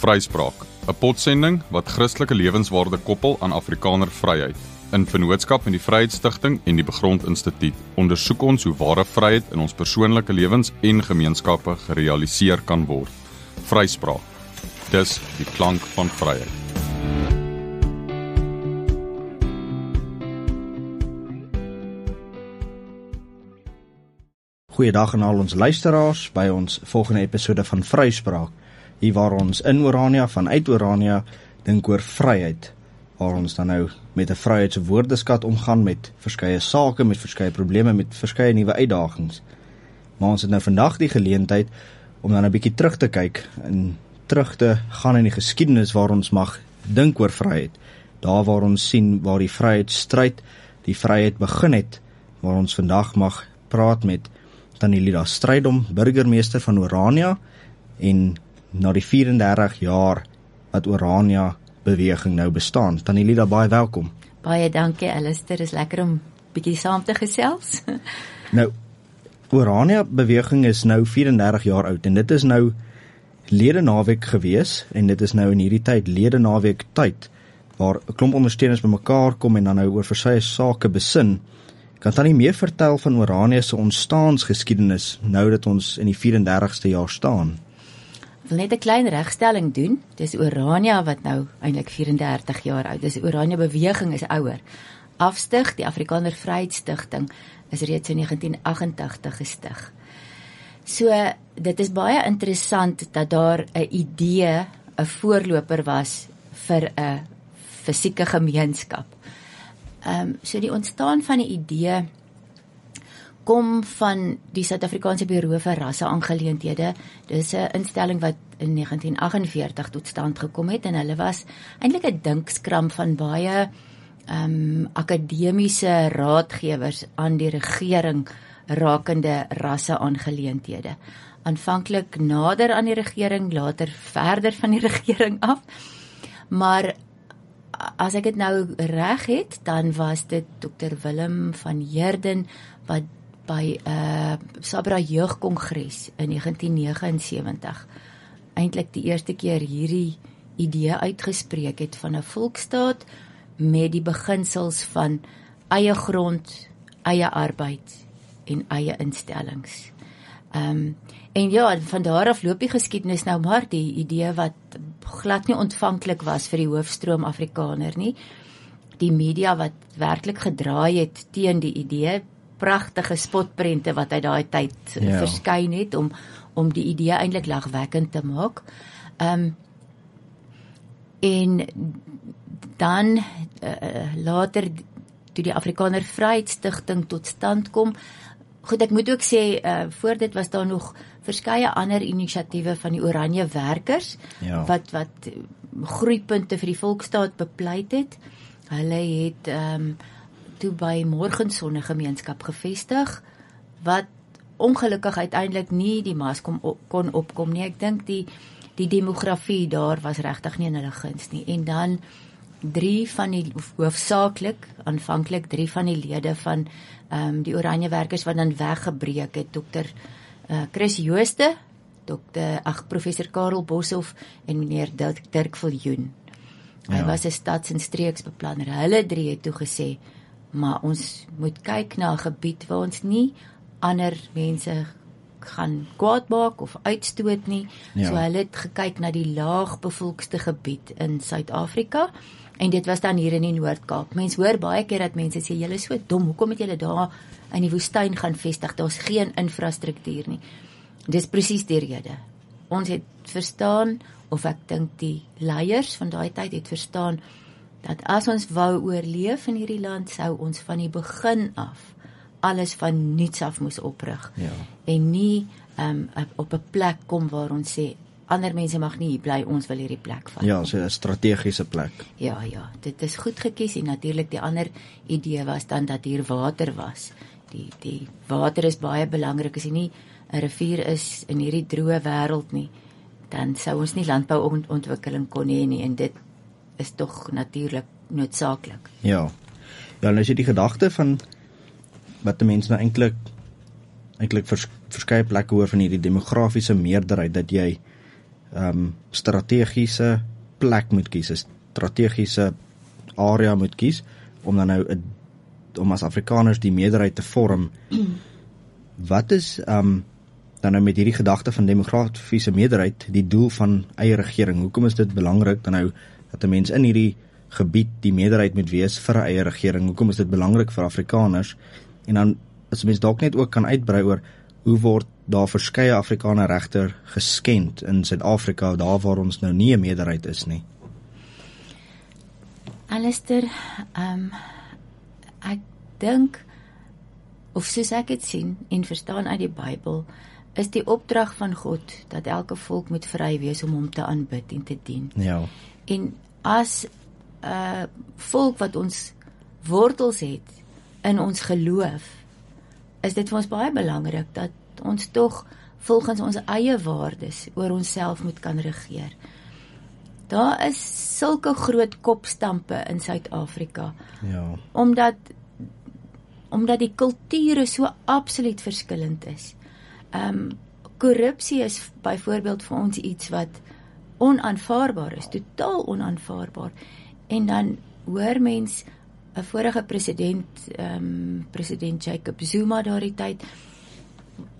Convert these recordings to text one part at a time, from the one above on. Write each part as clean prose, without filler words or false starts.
Vryspraak, 'n potsending wat Christelike lewenswaarde koppel aan Afrikaner vryheid. In vennootskap met die Vryheidsstigting en die Begrond Instituut ondersoek ons hoe ware vryheid in ons persoonlike lewens en gemeenskappe gerealiseer kan word. Vryspraak, dis die klank van vryheid. Goeiedag aan al ons luisteraars by ons volgende episode van Vryspraak. Hier waar ons in Orania, vanuit Orania, dink oor vryheid. Waar ons dan nou met 'n vryheidse woordeskat omgaan met verskeie sake, met verskeie probleme, met verskeie nuwe uitdagings. Maar ons het nou vandag die geleentheid om dan 'n bietjie terug te kyk en terug te gaan in die geskiedenis waar ons mag dink oor vryheid. Daar waar ons sien waar die vryheidsstryd, die vryheid begin het, waar ons vandag mag praat met Tannie Lida Strydom, burgemeester van Orania, en na die 34 jaar wat Orania beweging nou bestaan. Tannie Lida, baie welkom. Baie dankie, Alistair, is lekker om bietjie saam te gesels. Nou, Orania beweging is nou 34 jaar oud, en dit is nou lede-naweek gewees, en dit is nou in hierdie tyd, lede-naweek tyd, waar 'n klomp ondersteuners bymekaar kom en dan nou oor verskeie sake besin. Kan Tannie meer vertel van Orania se ontstaansgeskiedenis, nou dat ons in die 34ste jaar staan? Ek wil net 'n klein regstelling doen. Dis Orania wat nou eintlik 34 jaar oud is. Die Orania beweging is ouer. Afstig, die Afrikaner Vryheidsstigting, is reeds in 1988 gestig. So, dit is baie interessant dat daar 'n idee, 'n voorloper was vir 'n fisieke gemeenskap. So die ontstaan van die idee kom van die Suid-Afrikaanse Bureau vir Rasseaangeleenthede. Dis 'n instelling wat in 1948 tot stand gekom het, en hulle was eintlik 'n dinkskram van baie akademiese raadgewers aan die regering rakende rasseaangeleenthede. Aanvanklik nader aan die regering, later verder van die regering af. Maar as ek dit nou reg het, dan was dit Dr. Willem van Heerden wat by Sabra Jeugkongres in 1979 eintlik die eerste keer hierdie idee uitgespreek het van 'n volksstaat met die beginsels van eie grond, eie arbeid en eie instellings. En ja, van daar af loop die geskiedenis nou maar, die idee wat glad nie ontvanklik was vir die hoofstroom Afrikaner nie. Die media wat werklik gedraai het teen die idee, pragtige spotprente wat uit daai tyd verskyn het om die idee eintlik lagwekkend te maak. En dan later toe die Afrikaner Vryheidsstigting tot stand kom. Goed, ek moet ook sê, voor dit was daar nog verskeie ander inisiatiewe van die Oranje werkers, wat groeipunte vir die volksstaat bepleit het. Hulle het toe by Morgensonne gemeenskap gevestig, wat ongelukkig uiteindelik nie die mas kon opkom nie. Ek dink die demografie daar was regtig nie in hulle guns nie. En dan hoofsaaklik, aanvanklik 3 van die lede van die Oranje werkers wat dan weggebreek het, Dr. Chris Jooste, professor Karel Boshoff en meneer Dirk Viljoen. Hy was 'n stads- en streeksbeplanner. Hulle 3 het toe gesê, maar ons moet kyk na 'n gebied waar ons nie ander mense gaan kwaad maak of uitstoot nie. So hulle het gekyk na die laagbevolkste gebied in Suid-Afrika, en dit was dan hier in die Noord-Kaap. Mense hoor baie keer dat mense sê, julle is so dom, hoekom het julle daar in die woestyn gaan vestig, daar's geen infrastruktuur nie. Dis presies die rede. Ons het verstaan, of ek dink die leiers van daai tyd het verstaan, dat as ons wou oorleef in hierdie land, sou ons van die begin af alles van niets af moes oprig. En nie op 'n plek kom waar ons sê, ander mense mag nie hier bly, ons wil hierdie plek vat. Ja, so 'n strategiese plek. Ja, dit is goed gekies, en natuurlik die ander idee was dan dat hier water was. Die water is baie belangrik. As jy nie 'n rivier is in hierdie droë wêreld nie, dan sou ons nie landbouontwikkeling kon hê nie, en dit is tog natuurlik noodsaaklik. Ja, nou is dit die gedagte van wat die mense nou eintlik verskeie plekke hoor van hierdie demografiese meerderheid, dat jy strategiese plek moet kies, 'n strategiese area moet kies, om dan nou om as Afrikaners die meerderheid te vorm. Wat is dan nou met hierdie gedagte van demografiese meerderheid die doel van eie regering? Hoekom is dit belangrik dan nou dat 'n mens in hierdie gebied die meerderheid moet wees vir 'n eie regering? Hoekom is dit belangrik vir Afrikaners? En dan as mens dalk net ook kan uitbrei oor hoe word daar verskeie Afrikaner regte geskend in Suid-Afrika, daar waar ons nou nie 'n meerderheid is nie. Alistair, ek dink, of soos ek dit sien en verstaan uit die Bybel, is die opdrag van God dat elke volk moet vry wees om hom te aanbid en te dien. Ja. En as volk wat ons wortels het in ons geloof, is dit vir ons baie belangrik dat ons tog volgens ons eie waardes oor onsself moet kan regeer. Daar is sulke groot kopstampe in Suid-Afrika. Ja. Omdat die kulture so absoluut verskillend is. Korrupsie is byvoorbeeld vir ons iets wat onaanvaarbaar is, totaal onaanvaarbaar. En dan hoor mens 'n vorige president, president Jacob Zuma daardie tyd,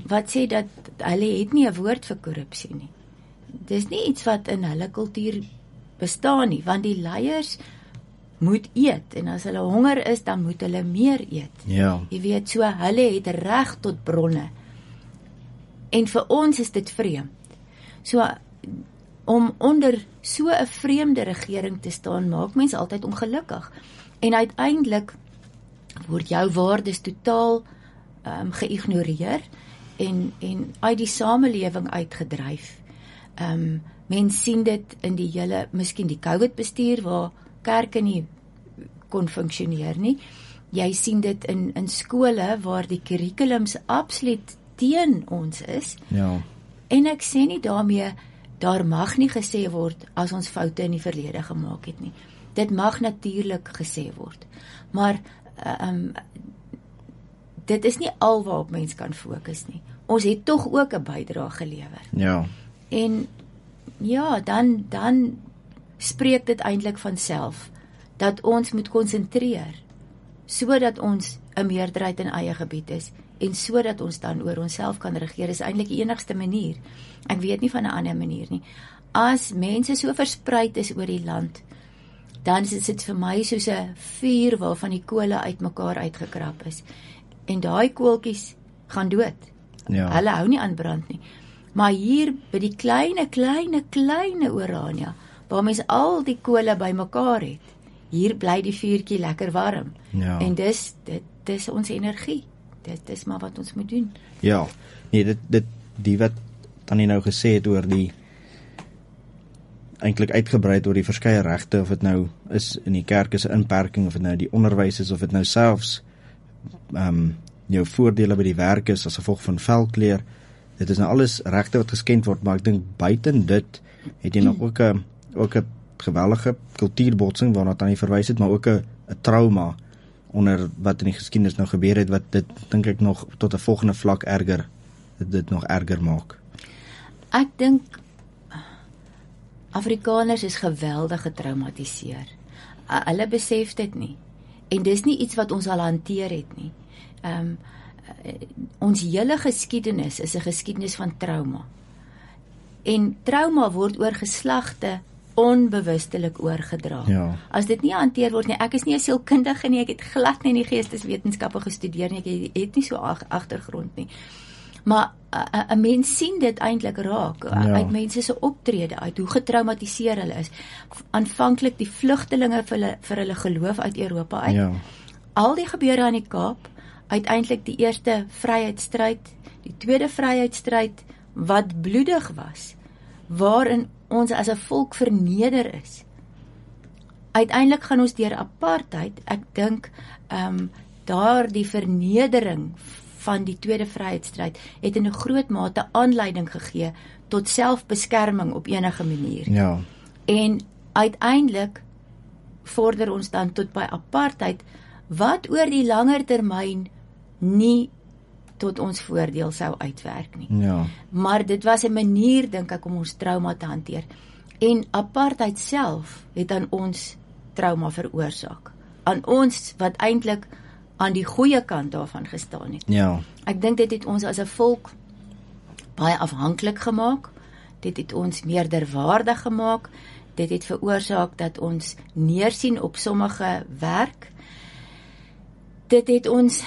wat sê dat hulle het nie 'n woord vir korrupsie nie. Dis nie iets wat in hulle kultuur bestaan nie, want die leiers moet eet, en as hulle honger is, dan moet hulle meer eet. Ja. Jy weet, so hulle het reg tot bronne. En vir ons is dit vreemd. So, om onder so 'n vreemde regering te staan, maak mens altyd ongelukkig. En uiteindelik word jou waardes totaal geïgnoreer en uit die samelewing uitgedryf. Mens sien dit in die hele, miskien die COVID-bestuur waar kerke nie kon funksioneer nie. Jy sien dit in skole waar die kurrikulums absoluut teen ons is. Ja. En ek sê nie daarmee, daar mag nie gesê word as ons foute in die verlede gemaak het nie. Dit mag natuurlik gesê word. Maar dit is nie al waarop mens kan fokus nie. Ons het tog ook 'n bydrae gelewer. Ja. En ja, dan spreek dit eintlik van self dat ons moet konsentreer sodat ons 'n meerderheid in eie gebied is en sodat ons dan oor onsself kan regeer. Is eintlik die enigste manier. Ek weet nie van 'n ander manier nie. As mense so verspreid is oor die land, dan is dit vir my soos 'n vuur waarvan die kole uitmekaar uitgekrap is. En daai koeltjies gaan dood. Ja. Hulle hou nie aan brand nie. Maar hier by die kleine Orania, waar mens al die kole bymekaar het, hier bly die vuurtjie lekker warm. Ja. En dis ons energie. Dit is maar wat ons moet doen. Ja. Nee, die wat Tannie nou gesê het oor die eintlik uitgebrei oor die verskeie regte, of dit nou is in die kerk se inperking, of dit nou die onderwys is, of dit nou selfs jou voordele by die werk is as gevolg van velkleur. Dit is nou alles regte wat geskend word, maar ek dink buiten dit het jy nog ook 'n geweldige kultuurbotsing waarna Tannie verwys het, maar ook 'n trauma onder wat in die geskiedenis nou gebeur het, wat dit dink ek nog tot 'n volgende vlak dit nog erger maak. Ek dink Afrikaners is geweldig getraumatiseer. Hulle besef dit nie. En dis nie iets wat ons al hanteer het nie. Ons hele geskiedenis is 'n geskiedenis van trauma. En trauma word oor geslagte onbewustelik oorgedra. Ja. As dit nie hanteer word nie, ek is nie 'n sielkundige nie, ek het glad nie in die geesteswetenskappe gestudeer nie, ek het nie so agtergrond nie. Maar 'n mens sien dit eintlik raak uit mense se optrede uit, hoe getraumatiseer hulle is. Aanvanklik die vlugtelinge vir hulle geloof uit Europa uit. Ja. Al die gebeure aan die Kaap, uiteindelik die eerste vryheidsstryd, die tweede vryheidsstryd wat bloedig was, waarin ons as 'n volk verneder is. Uiteindelik gaan ons deur apartheid. Ek dink daar die vernedering van die tweede vryheidsstryd het in 'n groot mate aanleiding gegee tot selfbeskerming op enige manier. Ja. En uiteindelik vorder ons dan tot by apartheid, wat oor die langer termyn nie tot ons voordeel sou uitwerk nie. Ja. Maar dit was 'n manier, dink ek, om ons trauma te hanteer. En apartheid self het aan ons trauma veroorsaak. Aan ons wat eintlik aan die goeie kant daarvan gestaan het. Ja. Ek dink dit het ons as 'n volk baie afhanklik gemaak. Dit het ons meerderwaardig gemaak. Dit het veroorsaak dat ons neersien op sommige werk. Dit het ons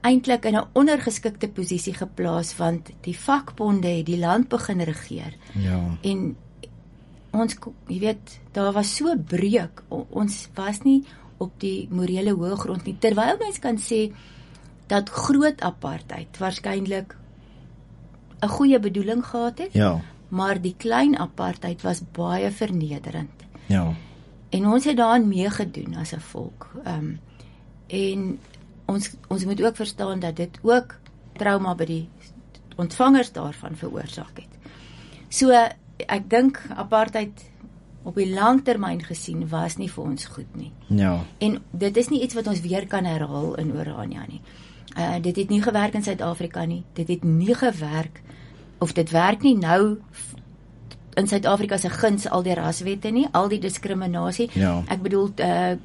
eintlik in 'n ondergeskikte posisie geplaas, want die vakbonde het die land begin regeer. Ja. En ons, jy weet, daar was so breuk. Ons was nie op die morele hoëgrond nie. Terwyl mens kan sê dat groot apartheid waarskynlik 'n goeie bedoeling gehad het, Ja. maar die klein apartheid was baie vernederend. Ja. En ons het daaraan meegedoen as 'n volk. En ons moet ook verstaan dat dit ook trauma by die ontvangers daarvan veroorsaak het. So, ek dink apartheid op die langtermyn gesien was nie vir ons goed nie. Ja. En dit is nie iets wat ons weer kan herhaal in Orania nie. Dit het nie gewerk in Suid-Afrika nie. Dit het nie gewerk, of dit werk nie nou in Suid-Afrika se guns, al die raswette nie, al die diskriminasie. Ja. Ek bedoel,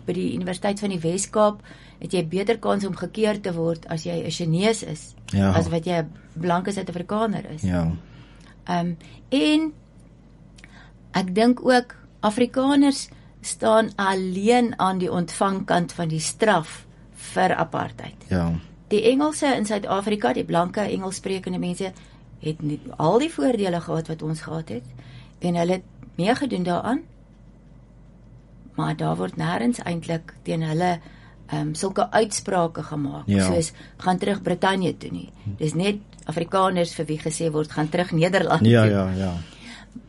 by die Universiteit van die Wes-Kaap het jy beter kans om gekeer te word as jy 'n Chinees is, Ja. as wat jy 'n blanke Suid-Afrikaner is. Ja. En ek dink ook Afrikaners staan alleen aan die ontvangkant van die straf vir apartheid. Ja. Die Engelse in Suid-Afrika, die blanke Engelssprekende mense, het nie al die voordele gehad wat ons gehad het, en hulle het meegedoen daaraan, maar daar word nêrens eintlik teen hulle sulke uitsprake gemaak, Ja. soos gaan terug Brittanje toe nie. Dis net Afrikaners vir wie gesê word gaan terug Nederland Ja, toe. ja.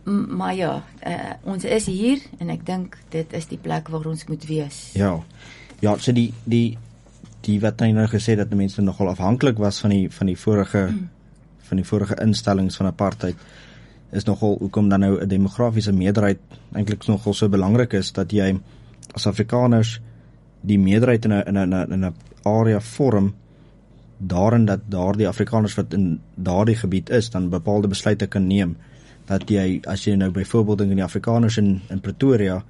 Maar ja, ons is hier en ek dink dit is die plek waar ons moet wees. Ja. Ja, so die wat hy nou gesê dat die mense nogal afhanklik was van die vorige instellings van apartheid, is nogal hoekom dan nou 'n demografiese meerderheid eintlik nogal so belangrik is, dat jy as Afrikaners die meerderheid in 'n area vorm, daarin dat daardie Afrikaners wat in daardie gebied is, dan bepaalde besluite kan neem. Dat jy, as jy nou byvoorbeeld dink in die Afrikaners in Pretoria,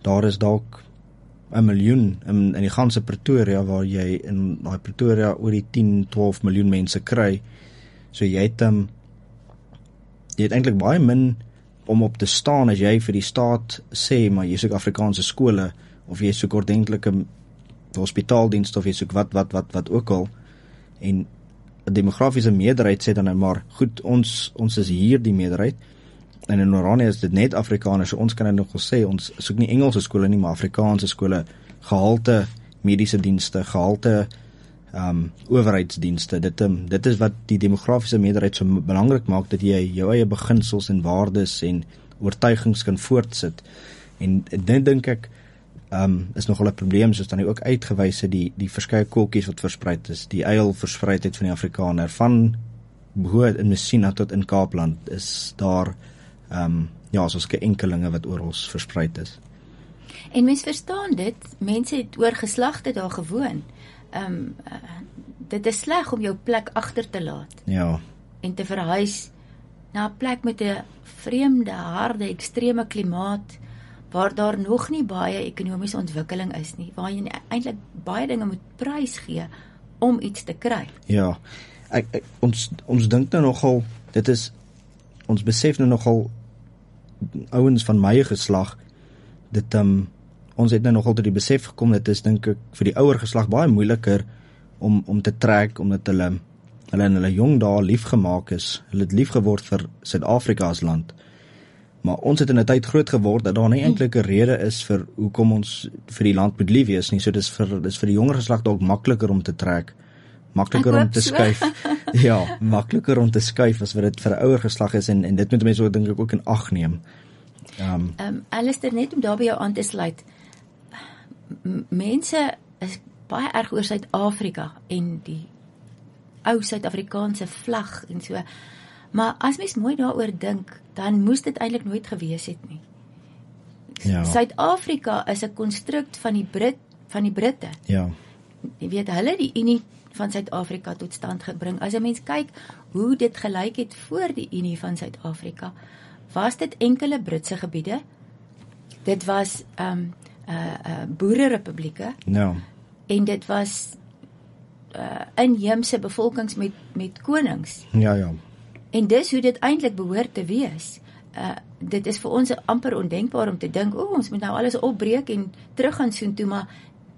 daar is dalk 1 miljoen in die ganse Pretoria, waar jy in daai Pretoria oor die 10-12 miljoen mense kry. So jy het eintlik baie min om op te staan as jy vir die staat sê, maar jy soek Afrikaanse skole, of jy soek ordentlike hospitaaldienste, of jy soek wat ook al. En 'n demografiese meerderheid sê dan nou maar, goed, ons is hier die meerderheid, en in Oranje is dit net Afrikaners, so ons kan nou nogal sê, ons soek nie Engelse skole nie, maar Afrikaanse skole, gehalte mediese dienste, gehalte owerheidsdienste. Dit is wat die demografiese meerderheid so belangrik maak, dat jy jou eie beginsels en waardes en oortuigings kan voortsit. En dit dink ek is nogal 'n probleem, soos dan ook uitgewys het, die verskeie koeltjies wat versprei is, die eilverspreidheid van die Afrikaner, van Bo in Messina tot in Kaapland, is daar soos enkelinge wat oral versprei is. En mens verstaan dit, mense het oor geslagte daar gewoon. Dit is sleg om jou plek agter te laat. Ja. En te verhuis na 'n plek met 'n vreemde, harde, ekstreme klimaat, waar daar nog nie baie ekonomiese ontwikkeling is nie, waar jy eintlik baie dinge moet prys gee om iets te kry. Ja, ons dink nou nogal, ons besef nou nogal, ouens van my geslag, dit ons het nou nogal tot die besef gekom, dit is dink ek vir die ouer geslag baie moeiliker om te trek, omdat hulle in hulle jong dae liefgemaak is, hulle het lief geword vir Suid-Afrika as land. Maar ons het in 'n tyd groot geword dat daar nie eintlik 'n rede is vir hoekom ons vir die land moet lief wees nie. So dis vir die jonger geslag dalk makliker om te trek, makliker om te skuif. Ja, makliker om te skuif as wat dit vir 'n ouer geslag is, en dit moet mense ook dink ek ook in ag neem. Alistair, net om daarby jou aan te sluit. Mense is baie erg oor Suid-Afrika en die ou Suid-Afrikaanse vlag en so. Maar as mens mooi daaroor dink, dan moes dit eintlik nooit gewees het nie. Ja. Suid-Afrika is 'n konstrukt van die Britte. Ja. Jy weet, hulle die Unie van Suid-Afrika tot stand gebring. As 'n mens kyk hoe dit gelyk het voor die Unie van Suid-Afrika, was dit enkele Britse gebiede. Dit was boererepublieke. Ja. En dit was inheemse bevolkings met konings. Ja. En dis hoe dit eintlik behoort te wees. Dit is vir ons amper ondenkbaar om te dink, ons moet nou alles opbreek en terug gaan soontoe, maar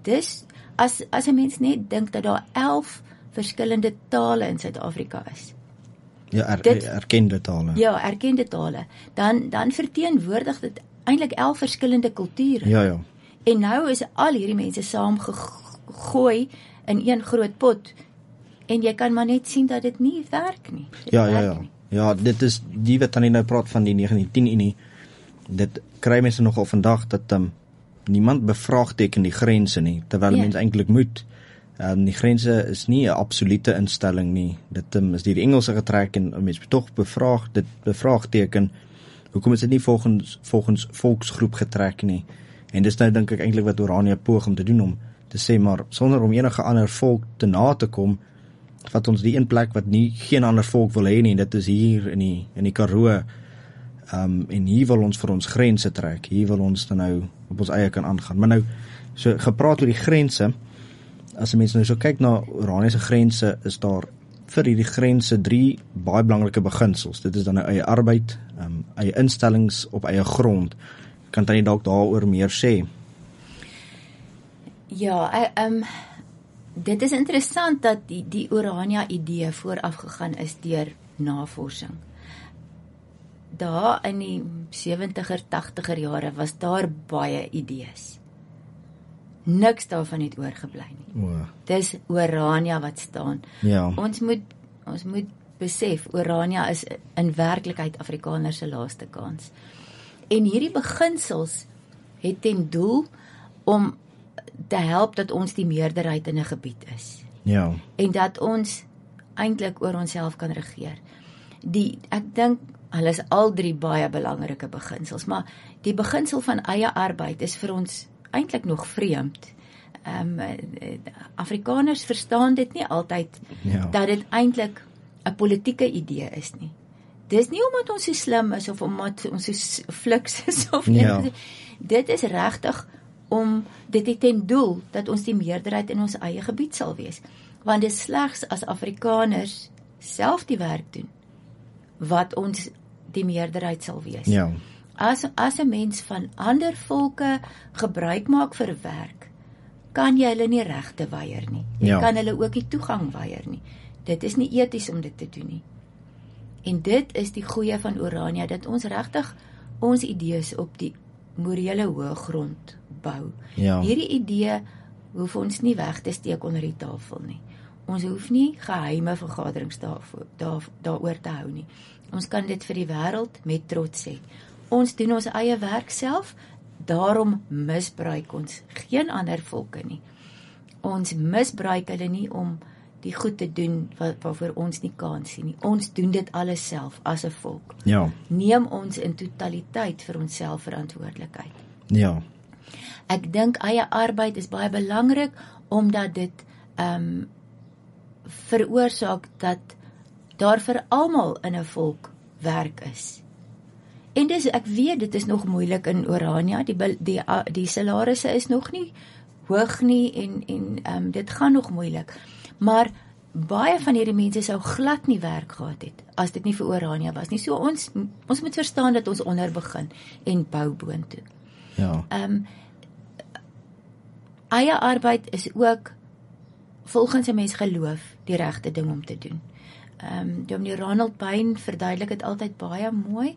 dis, as 'n mens net dink dat daar 11 verskillende tale in Suid-Afrika is. Ja, erkende tale. Ja, erkende tale. Dan verteenwoordig dit eintlik 11 verskillende kulture. Ja. En nou is al hierdie mense saam gegooi in een groot pot. En jy kan maar net sien dat dit nie werk nie. Ja. Ja, dit is die wat dan nou praat van die 1910 Unie. Dit kry mense nogal vandag dat niemand bevraagteken die grense nie, terwyl mense eintlik moet. Die grense is nie 'n absolute instelling nie. Dit is deur die Engelse getrek en mense moet tog bevraagteken. Hoekom is dit nie volgens volksgroep getrek nie? En dis nou dink ek eintlik wat Orania poog om te doen, om te sê maar sonder om enige ander volk te na te kom, vat ons die een plek wat geen ander volk wil hê nie, dit is hier in die Karoo. En hier wil ons vir ons grense trek. Hier wil ons dan nou op ons eie kan aangaan. Maar nou, so gepraat oor die grense, as 'n mens nou so kyk na Orania se grense, is daar vir hierdie grense 3 baie belangrike beginsels. Dit is dan nou eie arbeid, eie instellings op eie grond. Kan jy dalk daaroor meer sê? Ja, dit is interessant dat die Orania idee vooraf gegaan is deur navorsing. Daar in die 70er, 80er jare was daar baie idees. Niks daarvan het oorgebly nie. Dis Orania wat staan. Ja. Ons moet besef, Orania is in werklikheid Afrikaners se laaste kans. En hierdie beginsels het ten doel om te help dat ons die meerderheid in 'n gebied is. Ja. En dat ons eintlik oor onsself kan regeer. Ek dink hulle is al 3 baie belangrike beginsels, maar die beginsel van eie arbeid is vir ons eintlik nog vreemd. Afrikaners verstaan dit nie altyd, dat dit eintlik 'n politieke idee is nie. Dis nie omdat ons so slim is of omdat ons so fliks is of nie. Dit is regtig om dit het ten doel dat ons die meerderheid in ons eie gebied sal wees. Want dit is slegs as Afrikaners self die werk doen wat ons die meerderheid sal wees. Ja. As 'n mens van ander volke gebruik maak vir werk, kan jy hulle nie regte weier nie. Jy kan hulle ook nie toegang weier nie. Dit is nie eties om dit te doen nie. En dit is die goeie van Orania, dat ons regtig ons idees op die morele hoë grond bou. Ja. Hierdie idee hoef ons nie weg te steek onder die tafel nie. Ons hoef nie geheime vergaderings daaroor te hou nie. Ons kan dit vir die wêreld met trots sê. Ons doen ons eie werk self, daarom misbruik ons geen ander volke nie. Ons misbruik hulle nie om die goed te doen waarvoor ons nie kans sien nie. Ons doen dit alles self as 'n volk. Ja. Neem ons in totaliteit vir onsself verantwoordelikheid. Ja. Ek dink eie arbeid is baie belangrik omdat dit veroorsaak dat daar vir almal in 'n volk werk is. En ek weet dit is nog moeilik in Orania, die salarisse is nog nie hoog nie en dit gaan nog moeilik. Maar baie van hierdie mense sou glad nie werk gehad het as dit nie vir Orania was nie. So ons moet verstaan dat ons onder begin en bou boontoe. Ja. Eie arbeid is ook volgens 'n mens geloof die regte ding om te doen. Dominee Ronald Payne verduidelik dit altyd baie mooi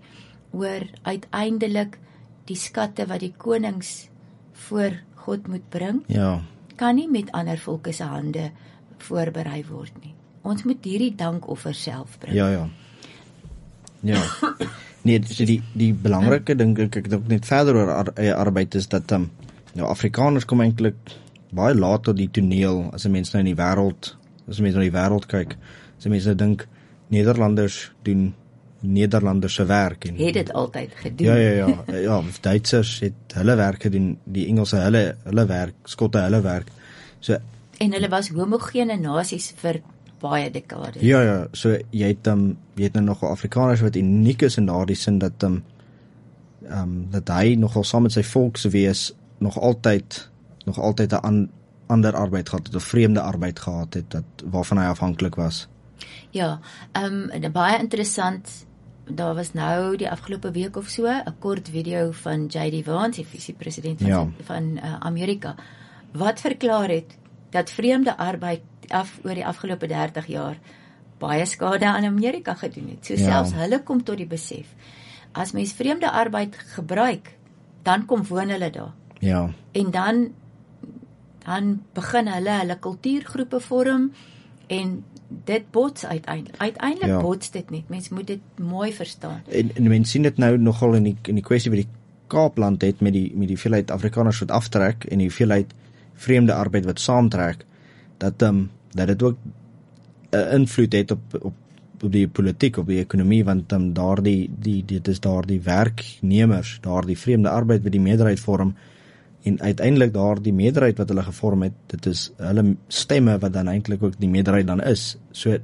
oor uiteindelik die skatte wat die konings voor God moet bring. Ja. Kan nie met ander volke se hande voorberei word nie. Ons moet hierdie dankoffer self bring. Ja. Nee, so die belangrike ding ek dink net verder oor eie arbeid is dat Afrikaners kom eintlik baie laat tot die toneel as 'n mens nou in die wêreld, kyk. As 'n mens nou dink Nederlanders doen Nederlanderse werk en het dit altyd gedoen. Ja, Duitsers het hulle werk gedoen, die Engelse hulle werk, Skotte hulle werk. So En hulle was homogene nasies vir baie dekades. Ja, so jy het nou nogal Afrikaners wat uniek is in daardie sin dat dat hy nogal saam met sy volkswees nog altyd 'n ander arbeid gehad het, of vreemde arbeid gehad het, waarvan hy afhanklik was. Ja, baie interessant. Daar was nou die afgelope week of so 'n kort video van J.D. Vance, die visie-president van Amerika, wat verklaar het dat vreemde arbeid oor die afgelope 30 jaar baie skade aan Amerika gedoen het. So selfs hulle kom tot die besef, as mens vreemde arbeid gebruik, dan kom woon hulle daar. Ja. En dan begin hulle kultuurgroepe vorm, en dit bots uiteindelik bots dit net. Mens moet dit mooi verstaan. En mens sien dit nou nogal in die kwessie wat die Kaapland het met die hoeveelheid Afrikaners wat aftrek en die hoeveelheid vreemde arbeid wat saamtrek, dat dit ook 'n invloed het op die politiek, op die ekonomie, want dit is daardie werknemers, daardie vreemde arbeid wat die meerderheid vorm, en uiteindelik daardie meerderheid wat hulle gevorm het, dit is hulle stemme wat dan eintlik ook die meerderheid dan is. So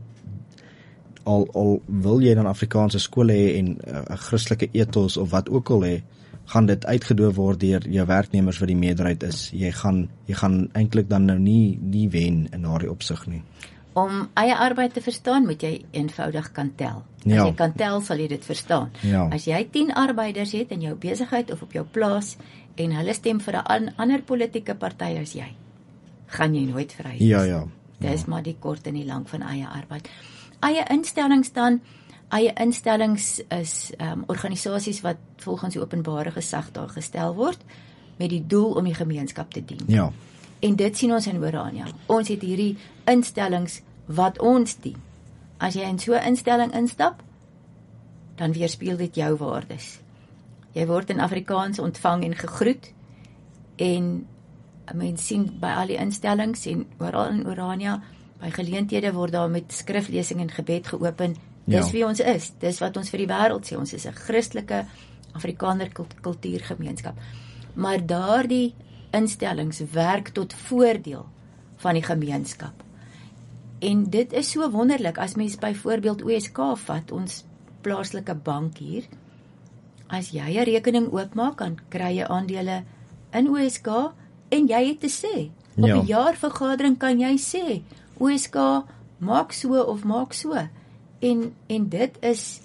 al wil jy dan Afrikaanse skole hê en 'n Christelike ethos of wat ook al hê, gaan dit uitgedoof word deur jou werknemers wat die meerderheid is. Jy gaan eintlik dan nou nie wen in daardie opsig nie. Om eie arbeid te verstaan, moet jy eenvoudig kan tel. As jy kan tel, sal jy dit verstaan. Ja. As jy 10 arbeiders het in jou besigheid of op jou plaas, en hulle stem vir 'n ander politieke party as jy, gaan jy nooit vry wees. Ja. Dis maar die kort en die lank van eie arbeid. Eie instellings dan, eie instellings is organisasies wat volgens die openbare gesag daar gestel word, met die doel om die gemeenskap te dien. Ja. En dit sien ons in Orania. Ons het hierdie instellings wat ons dien. As jy in so 'n instelling instap, dan weerspieël dit jou waardes. Jy word in Afrikaans ontvang en gegroet, en mense sien by al die instellings en oral in Orania, by geleenthede word daar met skriflesing en gebed geopen. Dis wie ons is, dis wat ons vir die wêreld sê, ons is 'n Christelike Afrikaner kultuurgemeenskap. Maar daardie instellings werk tot voordeel van die gemeenskap. En dit is so wonderlik, as mens byvoorbeeld OSK vat, ons plaaslike bank hier, as jy 'n rekening oopmaak, dan kry jy aandele in OSK, en jy het te sê, op 'n jaarvergadering kan jy sê, OSK maak so of maak so, en dit is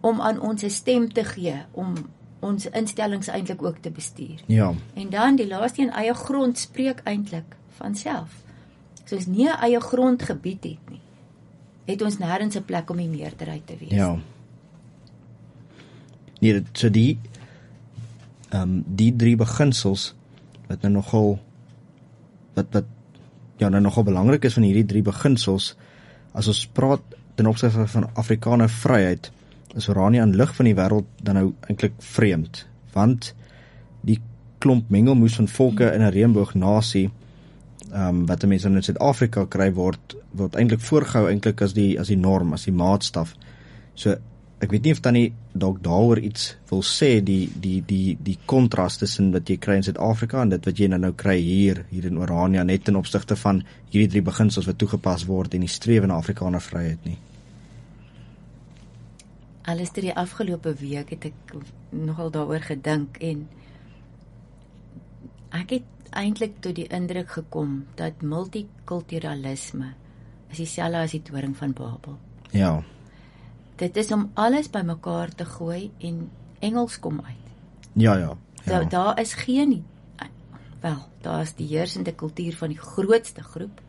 om aan ons 'n stem te gee, om ons instellings eintlik ook te bestuur. Ja. En dan die laaste een, eie grond spreek eintlik van self. So as nie 'n eie grondgebied het nie, het ons nêrens 'n plek om die meerderheid te wees. Ja. Nee, so die 3 beginsels wat nou nogal nogal belangrik is van hierdie 3 beginsels, as ons praat ten opsigte van Afrikaner vryheid, is Orania in lig van die wêreld dan nou eintlik vreemd, want die klomp mengelmoes van volke in 'n reënboognasie, wat mense in Suid-Afrika kry, word eintlik voorgehou eintlik as die norm, as die maatstaf. So ek weet nie of Tannie dalk daaroor iets wil sê, die kontras tussen wat jy kry in Suid-Afrika en dit wat jy nou kry hier in Orania, net ten opsigte van hierdie 3 beginsels wat toegepas word en die strewe na Afrikaner vryheid nie. Alles die afgelope week het ek nogal daaroor gedink, en ek het eintlik tot die indruk gekom dat multikulturalisme is dieselfde as die toring van Babel. Ja. Dit is om alles bymekaar te gooi en Engels kom uit. Ja. Daar is geen, daar is die heersende kultuur van die grootste groep.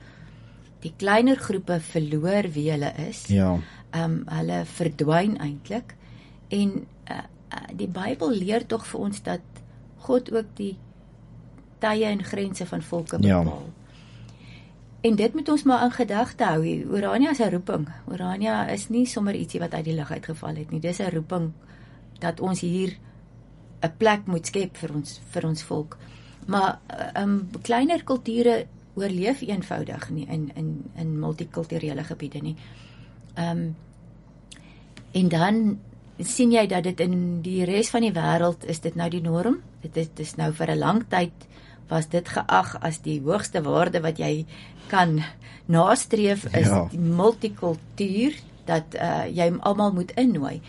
Die kleiner groepe verloor wie hulle is. Ja. Hulle verdwyn eintlik. En die Bybel leer tog vir ons dat God ook die tye en grense van volke bepaal. Ja. En dit moet ons maar in gedagte hou. Orania is 'n roeping. Orania is nie sommer ietsie wat uit die lug uitgeval het nie. Dis 'n roeping dat ons hier 'n plek moet skep vir ons volk. Maar kleiner kulture oorleef eenvoudig nie in multikulturele gebiede nie. En dan sien jy dat dit in die res van die wêreld is dit nou die norm. Dit is nou vir 'n lang tyd was dit geag as die hoogste waarde wat jy kan nastreef, is die multikultuur, dat jy almal moet innooi.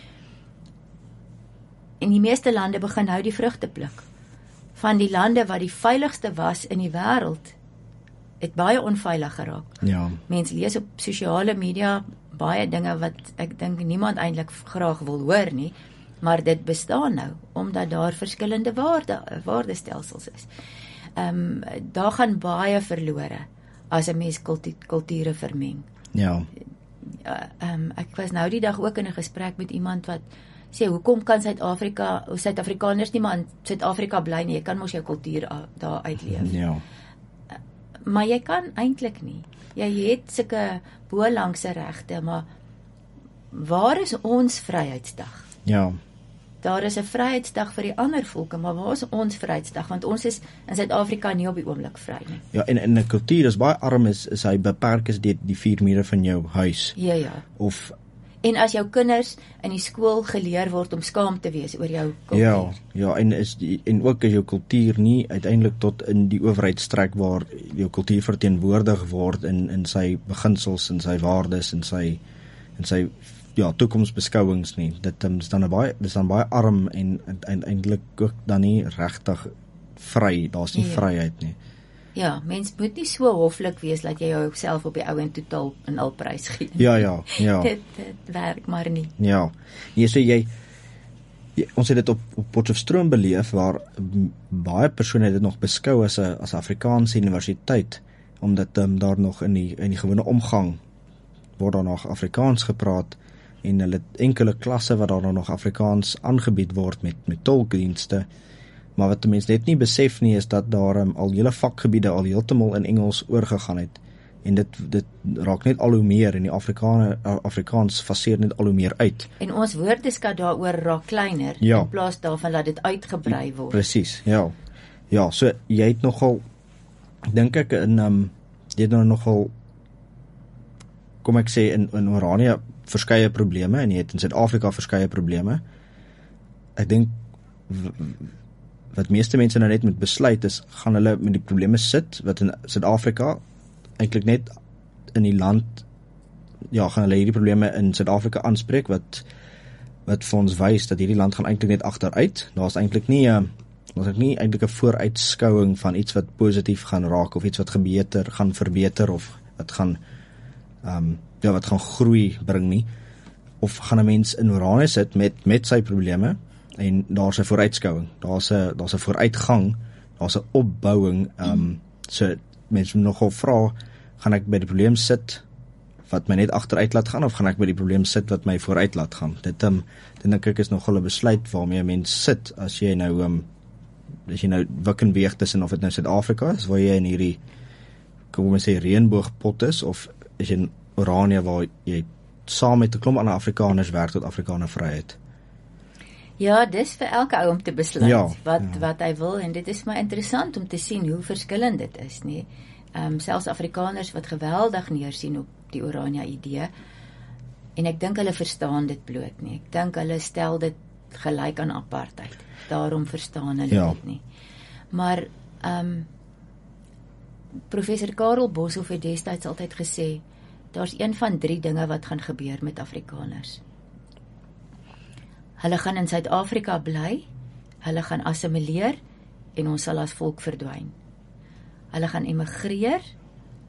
En die meeste lande begin nou die vrugte pluk. Van die lande wat die veiligste was in die wêreld, het baie onveilig geraak. Ja. Mense lees op sosiale media baie dinge wat ek dink niemand eintlik graag wil hoor nie, maar dit bestaan nou, omdat daar verskillende waardestelsels is. Daar gaan baie verlore, as 'n mens kulture vermeng. Ja. Ek was nou die dag ook in 'n gesprek met iemand wat sê, hoekom kan Suid-Afrikaners nie maar in Suid-Afrika bly nie, jy kan mos jou kultuur daar uitleef. Ja. Maar jy kan eintlik nie. Jy het sulke bo-langse regte, maar waar is ons Vryheidsdag? Ja. Daar is 'n Vryheidsdag vir die ander volke, maar waar is ons Vryheidsdag? Want ons is in Suid-Afrika nie op die oomblik vry nie. Ja, en 'n kultuur is baie arm, is hy beperk is die 4 mure van jou huis. Ja. Of En as jou kinders in die skool geleer word om skaam te wees oor jou kultuur. Ja, en ook as jou kultuur nie uiteindelik tot in die owerheid strek waar jou kultuur verteenwoordig word in sy beginsels, in sy waardes, in sy toekomsbeskouings nie. Dit is dan baie arm en eintlik ook dan nie regtig vry. Daar's nie vryheid nie. Ja, mens moet nie so hoflik wees dat jy jouself op die ou en totaal in al prys gee. Ja. Dit werk maar nie. Ja. Ons het dit op Potchefstroom beleef, waar baie persone dit nog beskou as 'n Afrikaanse universiteit, omdat daar nog in die gewone omgang word daar nog Afrikaans gepraat, en hulle enkele klasse wat daar nog Afrikaans aangebied word met tolkdienste. Maar wat die mens net nie besef nie, is dat daar al hele vakgebiede al heeltemal in Engels oorgegaan het. En dit raak net al hoe meer, en die Afrikaans faseer net al hoe meer uit. En ons woordeskat daaroor raak kleiner, in plaas daarvan dat dit uitgebrei word. Presies, ja. Ja, so jy het nogal, dink ek, jy het nogal, kom ek sê, in Oranje verskeie probleme, en jy het in Suid-Afrika verskeie probleme. Ek dink, wat meeste mense nou net moet besluit is, gaan hulle met die probleme sit, wat in Suid-Afrika eintlik net in die land, gaan hulle hierdie probleme in Suid-Afrika aanspreek, wat vir ons wys dat hierdie land gaan eintlik net agteruit. Daar's eintlik nie eintlik 'n vooruitskouing van iets wat positief gaan raak, of iets wat gaan verbeter, of wat gaan groei bring nie. Of gaan 'n mens in Oranje sit met sy probleme, en daar's 'n vooruitskouing, daar's 'n vooruitgang, daar's 'n opbouing, so mense moet nogal vra, gaan ek by die probleem sit wat my net agteruit laat gaan, of gaan ek by die probleem sit wat my vooruit laat gaan? Dit dink ek is nogal 'n besluit waarmee 'n mens sit, as jy nou wik en weeg tussen of dit nou Suid-Afrika is, waar jy in hierdie, kom ons sê, reënboogpot is, of is jy in Oranje waar jy saam met 'n klomp ander Afrikaners werk tot Afrikaner vryheid. Ja, dis vir elke ou om te besluit wat hy wil, en dit is maar interessant om te sien hoe verskillend dit is, nie? Selfs Afrikaners wat geweldig neersien op die Oranje idee, en ek dink hulle verstaan dit bloot nie. Ek dink hulle stel dit gelyk aan apartheid. Daarom verstaan hulle dit nie. Maar professor Karel Boshoff het destyds altyd gesê, daar's een van 3 dinge wat gaan gebeur met Afrikaners. Hulle gaan in Suid-Afrika bly, hulle gaan assimileer, en ons sal as volk verdwyn. Hulle gaan emigreer,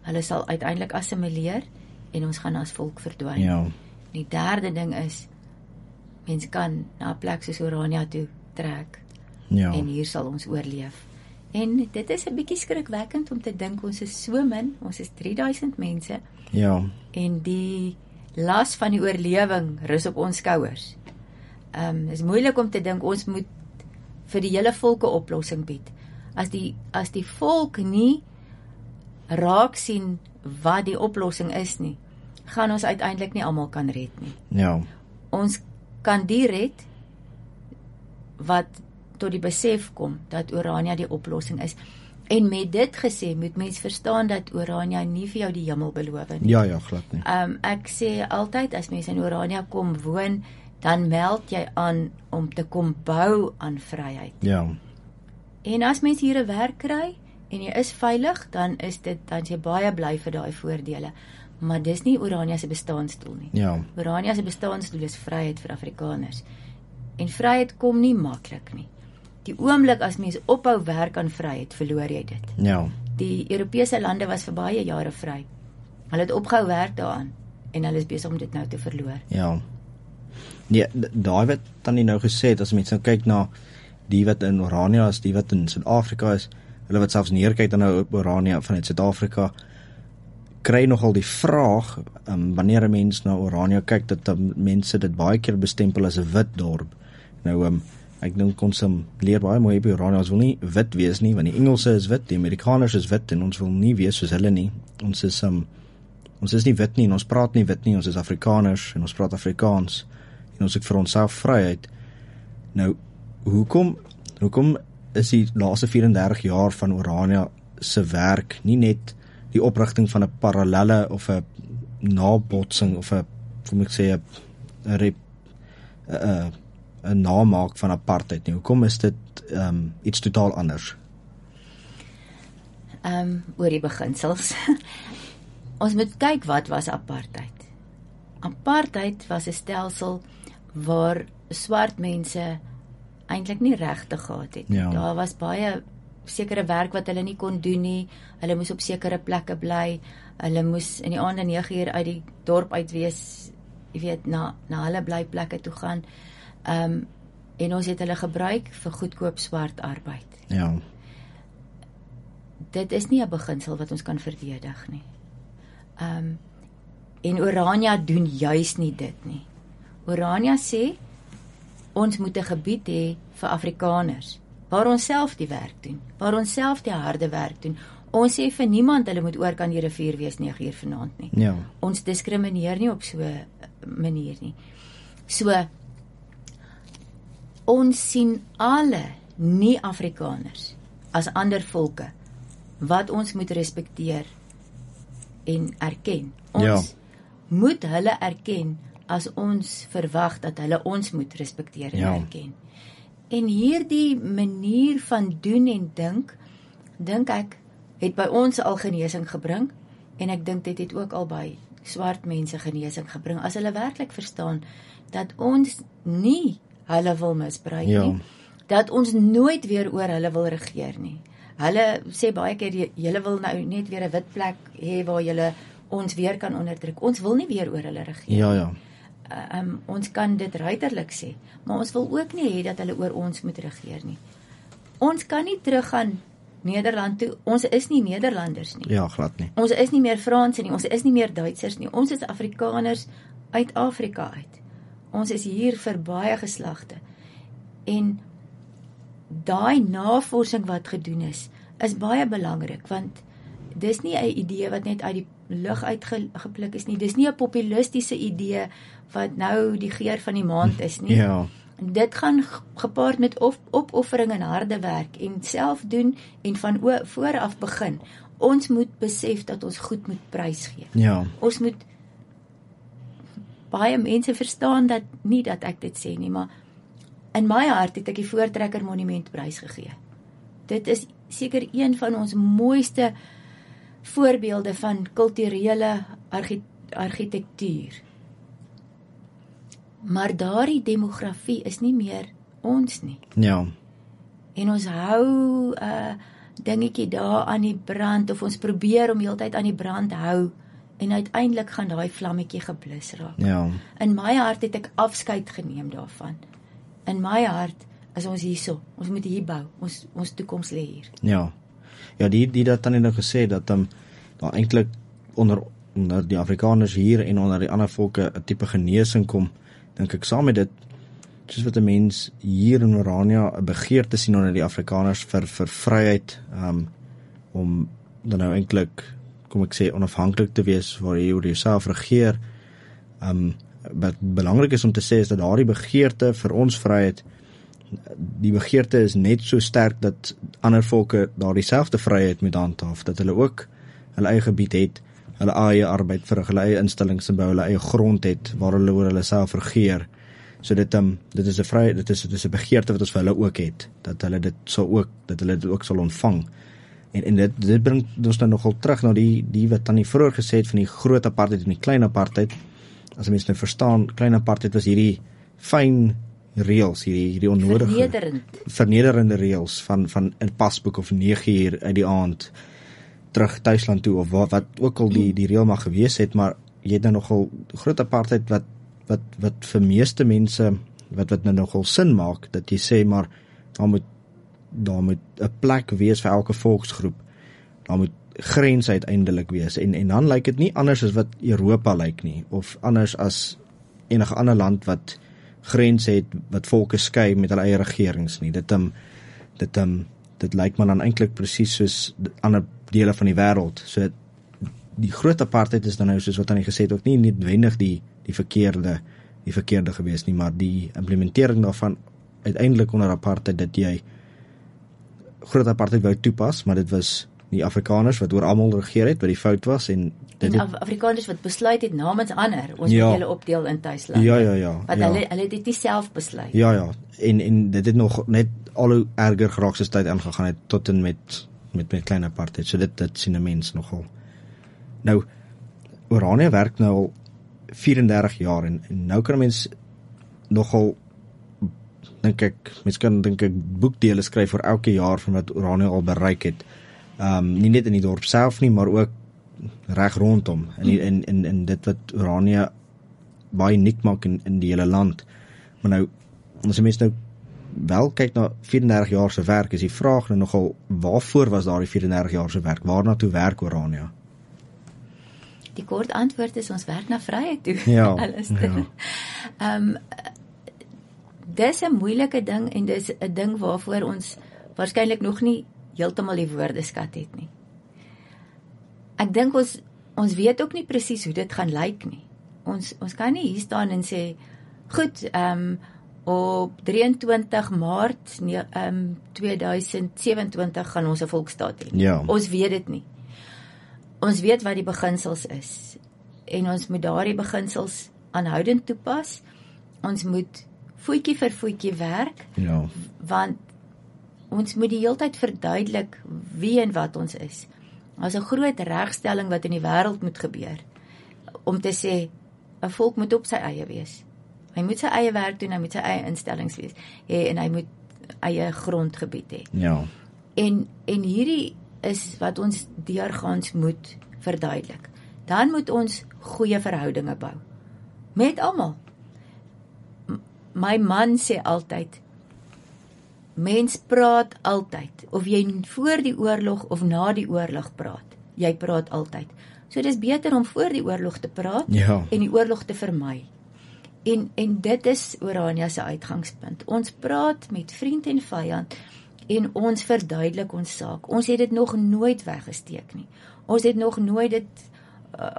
hulle sal uiteindelik assimileer, en ons gaan as volk verdwyn. Ja. Die derde ding is, mens kan na 'n plek soos Oranje toe trek, en hier sal ons oorleef. En dit is 'n bietjie skrikwekkend om te dink, ons is so min, ons is 3000 mense, en die las van die oorlewing rus op ons skouers. Is moeilik om te dink, ons moet vir die hele volk 'n oplossing bied. As die volk nie raak sien wat die oplossing is nie, gaan ons uiteindelik nie almal kan red nie. Ja. Ons kan die red wat tot die besef kom dat Oranje die oplossing is. En met dit gesê, moet mens verstaan dat Oranje nie vir jou die hemel beloof nie. Ja, glad nie. Ek sê altyd, as mense in Oranje kom woon, dan meld jy aan om te kom bou aan vryheid. Ja. En as mens hier 'n werk kry, en jy is veilig, dan is jy baie bly vir daai voordele. Maar dis nie Orania se bestaansdoel nie. Ja. Orania se bestaansdoel is vryheid vir Afrikaners. En vryheid kom nie maklik nie. Die oomblik as mens ophou werk aan vryheid, verloor jy dit. Ja. Die Europese lande was vir baie jare vry. Hulle het opgehou werk daaraan en hulle is besig om dit nou te verloor. Ja. Nee, daai wat Tannie nou gesê het, as mense nou kyk na die wat in Orania is, die wat in Suid-Afrika is, hulle wat selfs neerkyk dan nou op Orania vanuit Suid-Afrika, kry nogal die vraag, wanneer 'n mens na Orania kyk, dat mense dit baie keer bestempel as 'n wit dorp. Nou, ek dink ons leer baie mooi by Orania, ons wil nie wit wees nie, want die Engelse is wit, die Amerikaners is wit, en ons wil nie wees soos hulle nie. Ons is nie wit nie, en ons praat nie wit nie, ons is Afrikaners, en ons praat Afrikaans, en ons het vir onsself vryheid. Nou, hoekom is die laaste 34 jaar van Orania se werk nie net die oprigting van 'n parallelle of 'n nabotsing of 'n, hoe moet ek sê, 'n namaak van apartheid nie? Hoekom is dit iets totaal anders? Oor die beginsels. Ons moet kyk wat was apartheid. Apartheid was 'n stelsel waar swart mense eintlik nie regte gehad het. Ja. Daar was baie sekere werk wat hulle nie kon doen nie. Hulle moes op sekere plekke bly. Hulle moes in die aande 9 uur uit die dorp uit wees, jy weet, na hulle blyplekke toe gaan. En ons het hulle gebruik vir goedkoop swart arbeid. Ja. Dit is nie 'n beginsel wat ons kan verdedig nie. En Orania doen juis nie dit nie. Orania sê, ons moet 'n gebied hê vir Afrikaners, waar ons self die werk doen, waar ons self die harde werk doen. Ons sê vir niemand hulle moet oor kan die rivier wees 9 uur vanaand nie. Ja. Ons diskrimineer nie op so 'n manier nie. So, ons sien alle nie-Afrikaners as ander volke wat ons moet respekteer en erken. Ons moet hulle erken as ons verwag dat hulle ons moet respekteer en erken. En hierdie manier van doen en dink ek, het by ons al genesing gebring, en ek dink dit het ook al by swart mense genesing gebring, as hulle werklik verstaan, dat ons nie hulle wil misbruik nie, dat ons nooit weer oor hulle wil regeer nie. Hulle sê baie keer, julle wil nou net weer 'n wit plek hê waar julle ons weer kan onderdruk. Ons wil nie weer oor hulle regeer. Ja. Ons kan dit ruiterlik sê, maar ons wil ook nie hê dat hulle oor ons moet regeer nie. Ons kan nie teruggaan Nederland toe, ons is nie Nederlanders nie. Ja, glad nie. Ons is nie meer Franse nie, ons is nie meer Duitsers nie, ons is Afrikaners uit Afrika uit. Ons is hier vir baie geslagte. En daai navorsing wat gedoen is baie belangrik, want dis nie 'n idee wat net uit die lug uitgepluk is nie, dis nie 'n populistiese idee wat nou die geur van die maand is nie. Ja. Dit gaan gepaard met opoffering en harde werk en self doen en van vooraf begin. Ons moet besef dat ons goed moet prys gee. Ja. Ons moet, baie mense verstaan dat nie dat ek dit sê nie, maar in my hart het ek die Voortrekker Monument prys gegee. Dit is seker een van ons mooiste voorbeelde van kulturele argitektuur. Maar daardie demografie is nie meer ons nie. Ja. En ons hou dingetjie daar aan die brand, of ons probeer om heeltyd aan die brand hou, en uiteindelik gaan daai vlammetjie geblus raak. Ja. In my hart het ek afskeid geneem daarvan. In my hart is ons hierso, ons moet hier bou, ons toekoms lê hier. Ja. Ja, die dat dan nou gesê dat daar eintlik onder die Afrikaners hier en onder die ander volke 'n tipe genesing kom, dink ek saam met dit, soos wat 'n mens hier in Orania 'n begeerte sien onder die Afrikaners vir vryheid, om dan nou eintlik, kom ek sê, onafhanklik te wees, waar jy oor jouself regeer. Wat belangrik is om te sê is dat daardie begeerte vir ons vryheid, die begeerte is net so sterk dat ander volke daardie selfde vryheid moet handhaaf, dat hulle ook hulle eie gebied het, hulle eie arbeid verrig, hulle eie instellings bou, hulle eie grond het, waar hulle oor hulle self regeer. So dit is 'n vryheid, dit is 'n begeerte wat ons vir hulle ook het, dat hulle dit ook sal ontvang. En dit bring ons nou nogal terug na die wat Tannie vroeër gesê het van die groot apartheid en die klein apartheid. As mense nou verstaan, klein apartheid was hierdie fyn reëls, hierdie onnodige vernederende reëls van 'n pasboek of 9 uit die aand terug tuisland toe of wat ook al die reël mag gewees het, maar jy het nou nogal groot apartheid wat vir meeste mense wat nou nogal sin maak, dat jy sê maar daar moet 'n plek wees vir elke volksgroep. Daar moet grense uiteindelik wees en dan lyk dit nie anders as wat Europa lyk nie, of anders as enige ander land wat grense het, wat volke skei met hulle eie regerings nie. Dit lyk maar dan eintlik presies soos ander dele van die wêreld. So die groot apartheid is dan nou, soos wat Annie gesê het, ook nie noodwendig die verkeerde gewees nie, maar die implementering daarvan uiteindelik onder apartheid, dat jy groot apartheid wou toepas, maar dit was die Afrikaners wat oor almal regeer het, wat die fout was, en Afrikaners wat besluit het namens ander, ons moet julle opdeel in tuislande. Ja. Want hulle het dit nie self besluit. Ja, en dit het nog net al hoe erger geraak soos tyd aangegaan het, tot en met klein apartheid, so dit sien 'n mens nogal. Nou, Orania werk nou al 34 jaar, en nou kan 'n mens nogal, mens kan boekdele skryf vir elke jaar van wat Orania al bereik het. Nie net in die dorp self nie, maar ook reg rondom, en dit wat Orania baie uniek maak in die hele land. Maar nou, as mense nou wel kyk na 34 jaar se werk, is die vraag nou nogal, waarvoor was daar die 34 jaar se werk? Waarna toe werk Orania? Die kort antwoord is, ons werk na vryheid toe. Ja. Dis 'n moeilike ding, en dis 'n ding waarvoor ons waarskynlik nog nie heeltemal die woordeskat het nie. Ek dink ons weet ook nie presies hoe dit gaan lyk nie. Ons kan nie hier staan en sê, goed, op 23 Maart 2027 gaan ons 'n volksstaat hê. Ja. Ons weet dit nie. Ons weet wat die beginsels is, en ons moet daardie beginsels aanhoudend toepas. Ons moet voetjie vir voetjie werk, want ons moet die hele tyd verduidelik wie en wat ons is. Daar's 'n groot regstelling wat in die wêreld moet gebeur, om te sê, 'n volk moet op sy eie wees. Hy moet sy eie werk doen, hy moet sy eie instellings wees, en hy moet eie grondgebied hê. Ja. En hierdie is wat ons deurgaans moet verduidelik. Dan moet ons goeie verhoudinge bou met almal. My man sê altyd, mens praat altyd, of jy voor die oorlog of na die oorlog praat, jy praat altyd. So dis beter om voor die oorlog te praat, en die oorlog te vermy. En dit is Orania se uitgangspunt. Ons praat met vriend en vyand, en ons verduidelik ons saak. Ons het dit nog nooit weggesteek nie. Ons het nog nooit dit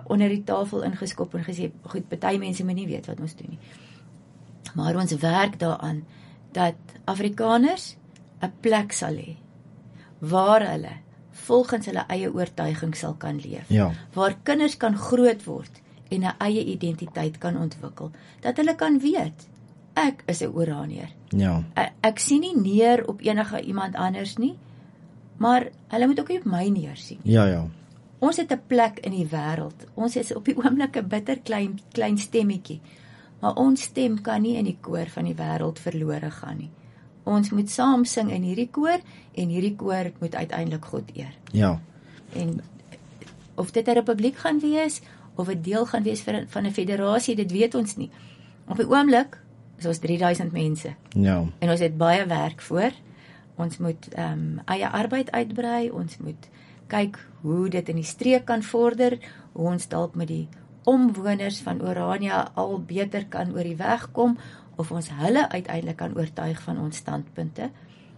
onder die tafel ingeskop en gesê, goed, party mense moet nie weet wat ons doen nie. Maar ons werk daaraan dat Afrikaners 'n plek sal hê waar hulle volgens hulle eie oortuiging sal kan leef. Ja. Waar kinders kan groot word en 'n eie identiteit kan ontwikkel. Dat hulle kan weet, ek is 'n Oranier. Ja. Ek sien nie neer op enige iemand anders nie, maar hulle moet ook nie op my neersien. Ja. Ons het 'n plek in die wêreld. Ons is op die oomblik 'n bitter klein stemmetjie. Maar ons stem kan nie in die koor van die wêreld verlore gaan nie. Ons moet saam sing in hierdie koor, en hierdie koor moet uiteindelik God eer. Ja. En of dit 'n republiek gaan wees, of 'n deel gaan wees van 'n federasie, dit weet ons nie. Op die oomblik is ons 3000 mense. Ja. En ons het baie werk voor. Ons moet eie arbeid uitbrei, ons moet kyk hoe dit in die streek kan vorder, hoe ons dalk met die omwoners van Orania al beter kan oor die weg kom, of ons hulle uiteindelik kan oortuig van ons standpunte.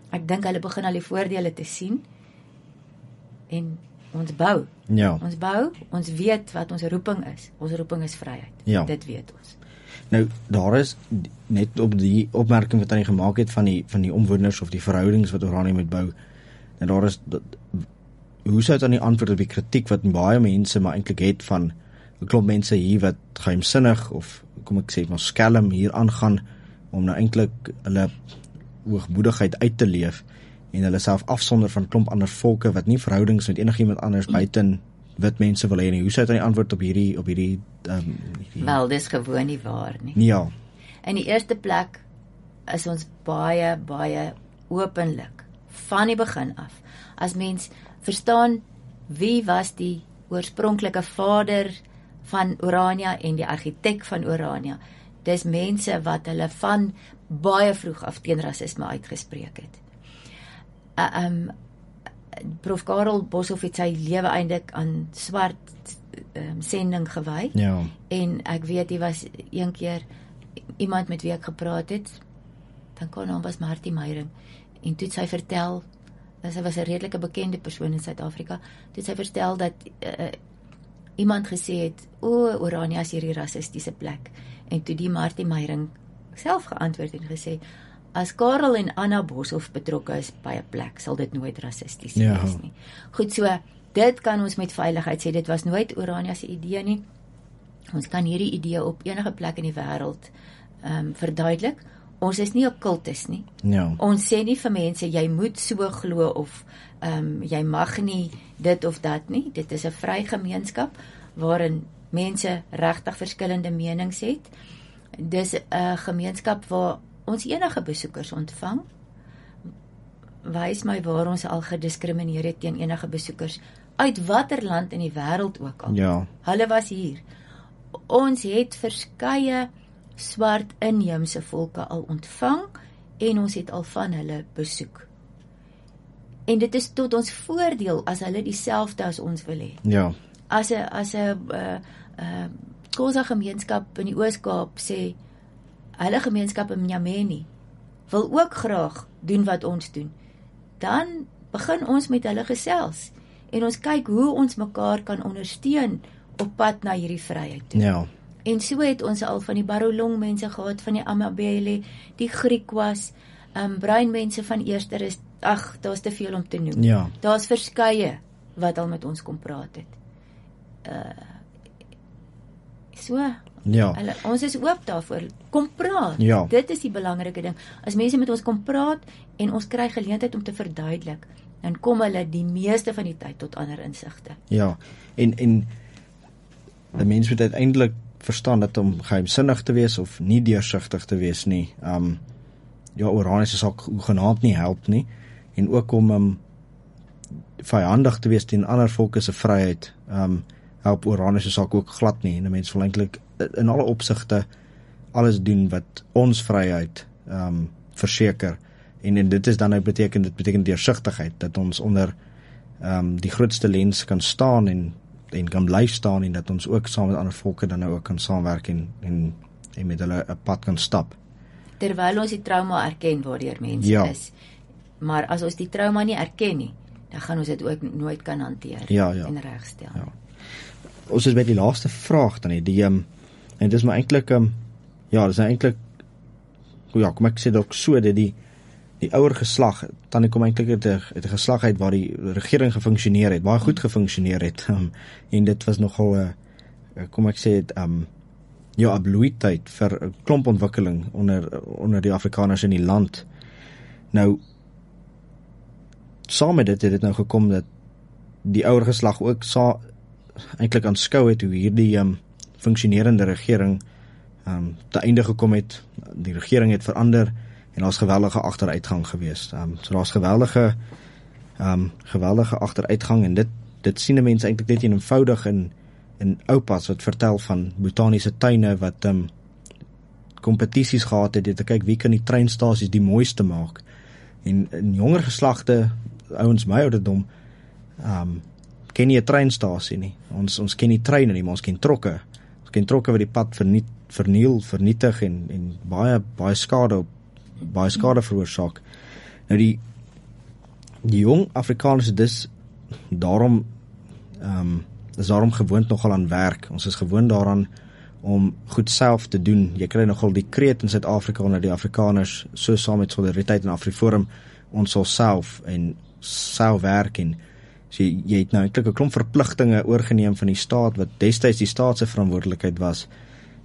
Ek dink hulle begin al die voordele te sien, en ons bou. Ja. Ons bou, ons weet wat ons roeping is. Ons roeping is vryheid. Ja. Dit weet ons. Nou, daar is net op die opmerking wat hy gemaak het van die omwoners of die verhoudings wat Orania moet bou. En daar is, hoe sou dit aan die antwoord op die kritiek wat baie mense maar eintlik het van 'n klomp mense hier wat geheimsinnig of kom ek sê maar skelm hier aangaan om nou eintlik hulle hoogmoedigheid uit te leef, en hulle self afsonder van klomp ander volke wat nie verhoudings met enigiemand anders buiten wit mense wil hê nie. Hoe sou dit aan die antwoord op hierdie Wel, dis gewoon nie waar nie. Ja. In die eerste plek is ons baie, baie openlik van die begin af. As mens verstaan wie was die oorspronklike vader van Orania en die argitek van Orania. Dis mense wat hulle van baie vroeg af teen rasisme uitgespreek het. Prof Karel Boshoff het sy lewe eintlik aan swart sending gewy. Ja. En ek weet hy was een keer iemand met wie ek gepraat het, dan kon naam was Martie Meyering, en toe het sy vertel, sy was 'n redelike bekende persoon in Suid-Afrika, toe het sy vertel dat iemand gesê het, Orania is hierdie rassistiese plek, en toe die Martie Meyering self geantwoord en gesê, as Karel en Anna Boshoff betrokke is by 'n plek, sal dit nooit rassisties wees nie. Goed, so, dit kan ons met veiligheid sê, dit was nooit Orania se idee nie. Ons kan hierdie idee op enige plek in die wêreld verduidelik. Ons is nie 'n kultus nie. Ja. Ons sê nie vir mense, jy moet so glo of jy mag nie dit of dat nie. Dit is 'n vry gemeenskap waarin mense regtig verskillende menings het. Dis 'n gemeenskap waar ons enige besoekers ontvang. Wys my waar ons al gediskrimineer het teen enige besoekers uit watter land in die wêreld ook al. Ja. Hulle was hier. Ons het verskeie swart inheemse volke al ontvang en ons het al van hulle besoek. En dit is tot ons voordeel as hulle dieselfde as ons wil hê. Ja. As 'n Xhosa gemeenskap in die Oos-Kaap sê hulle gemeenskap in Mnyameni wil ook graag doen wat ons doen, dan begin ons met hulle gesels en ons kyk hoe ons mekaar kan ondersteun op pad na hierdie vryheid toe. Ja. En so het ons al van die Barolong mense gehad, van die Amabele, die Griekwas, bruin mense van Eerster is, daar's te veel om te noem. Ja. Daar's verskeie wat al met ons kom praat het. Ja. Ons is oop daarvoor. Kom praat. Ja. Dit is die belangrike ding. As mense met ons kom praat en ons kry geleentheid om te verduidelik, dan kom hulle die meeste van die tyd tot ander insigte. Ja. En 'n mens moet uiteindelik verstaan dat om geheimsinnig te wees of nie deursigtig te wees nie. Orania se saak genaamd nie help nie. En ook om vyandig te wees teen ander volke se vryheid, help Orania se saak ook glad nie. En 'n mens wil eintlik in alle opsigte alles doen wat ons vryheid verseker. En dit is dan nou beteken deursigtigheid, dat ons onder die grootste lens kan staan en kan bly staan, en dat ons ook saam met ander volke dan nou ook kan saamwerk en met hulle 'n pad kan stap. Terwyl ons die trauma erken waardeur mense is. Maar as ons die trauma nie erken nie, dan gaan ons dit ook nooit kan hanteer en regstel. Ja. Ons is by die laaste vraag dan en dit is maar eintlik dis eintlik kom ek sê dalk so dat die ouer geslag, dan kom eintlik uit 'n geslag uit waar die regering gefunksioneer het, baie goed gefunksioneer het, en dit was nogal kom ek sê 'n bloeityd vir 'n klomp ontwikkeling onder die Afrikaners in die land. Nou saam met dit het dit nou gekom dat die ouer geslag ook eintlik aanskou het hoe hierdie funksionerende regering te einde gekom het. Die regering het verander en daar's geweldige agteruitgang gewees. So daar's geweldige agteruitgang, en dit sien 'n mens eintlik net eenvoudig in oupas wat vertel van botaniese tuine wat kompetisies gehad het te kyk wie kan die treinstasies die mooiste maak. En in jonger geslagte, ouens my ouderdom, ken nie 'n treinstasie nie. Ons ken nie treine nie, maar ons ken trokke. Ons ken trokke wat die pad vernietig en baie skade veroorsaak. Nou die jong Afrikaners is daarom gewoond nogal aan werk. Ons is gewoond daaraan om goed self te doen. Jy kry nogal die kreet in Suid-Afrika onder die Afrikaners, so saam met Solidariteit en Afriforum, ons sal self werk, en so jy het nou eintlik 'n klomp verpligtinge oorgeneem van die staat, wat destyds die staat se verantwoordelikheid was.